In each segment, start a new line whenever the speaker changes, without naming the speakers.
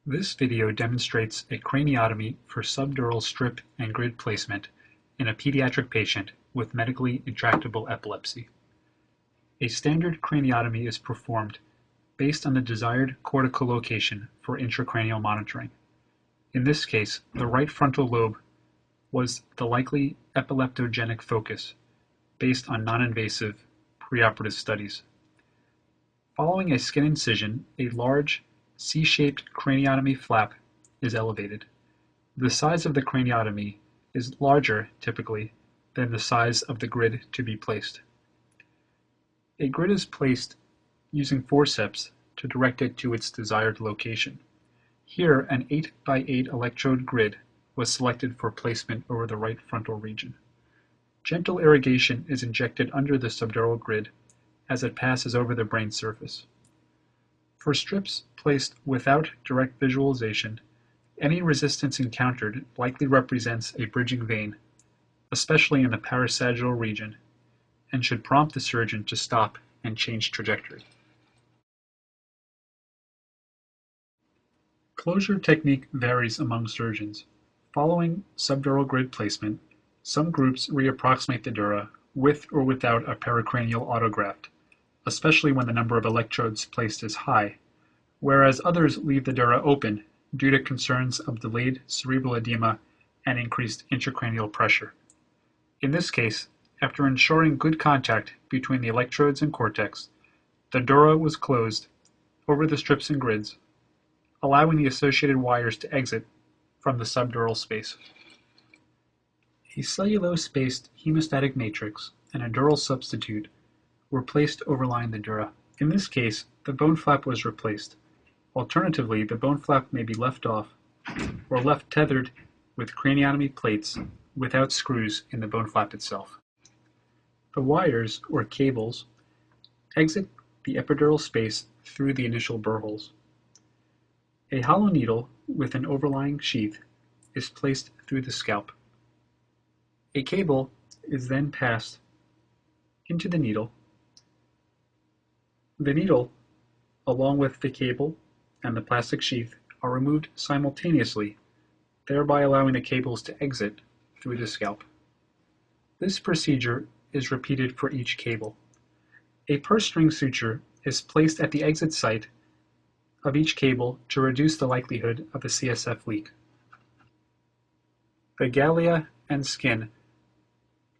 This video demonstrates a craniotomy for subdural strip and grid placement in a pediatric patient with medically intractable epilepsy. A standard craniotomy is performed based on the desired cortical location for intracranial monitoring. In this case, the right frontal lobe was the likely epileptogenic focus based on non-invasive preoperative studies. Following a skin incision, a large C-shaped craniotomy flap is elevated. The size of the craniotomy is larger, typically, than the size of the grid to be placed. A grid is placed using forceps to direct it to its desired location. Here, an 8x8 electrode grid was selected for placement over the right frontal region. Gentle irrigation is injected under the subdural grid as it passes over the brain surface. For strips placed without direct visualization, any resistance encountered likely represents a bridging vein, especially in the parasagittal region, and should prompt the surgeon to stop and change trajectory. Closure technique varies among surgeons. Following subdural grid placement, some groups reapproximate the dura with or without a pericranial autograft, especially when the number of electrodes placed is high, whereas others leave the dura open due to concerns of delayed cerebral edema and increased intracranial pressure. In this case, after ensuring good contact between the electrodes and cortex, the dura was closed over the strips and grids, allowing the associated wires to exit from the subdural space. A cellulose-based hemostatic matrix and a dural substitute were placed overlying the dura. In this case, the bone flap was replaced. Alternatively, the bone flap may be left off or left tethered with craniotomy plates without screws in the bone flap itself. The wires, or cables, exit the epidural space through the initial burr holes. A hollow needle with an overlying sheath is placed through the scalp. A cable is then passed into the needle. The needle, along with the cable and the plastic sheath, are removed simultaneously, thereby allowing the cables to exit through the scalp. This procedure is repeated for each cable. A purse string suture is placed at the exit site of each cable to reduce the likelihood of a CSF leak. The galea and skin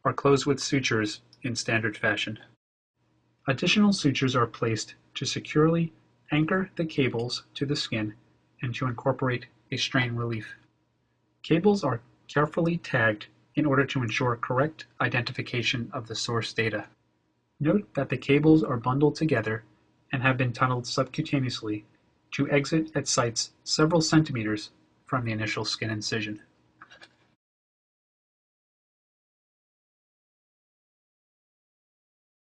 are closed with sutures in standard fashion. Additional sutures are placed to securely anchor the cables to the skin and to incorporate a strain relief. Cables are carefully tagged in order to ensure correct identification of the source data. Note that the cables are bundled together and have been tunneled subcutaneously to exit at sites several centimeters from the initial skin incision.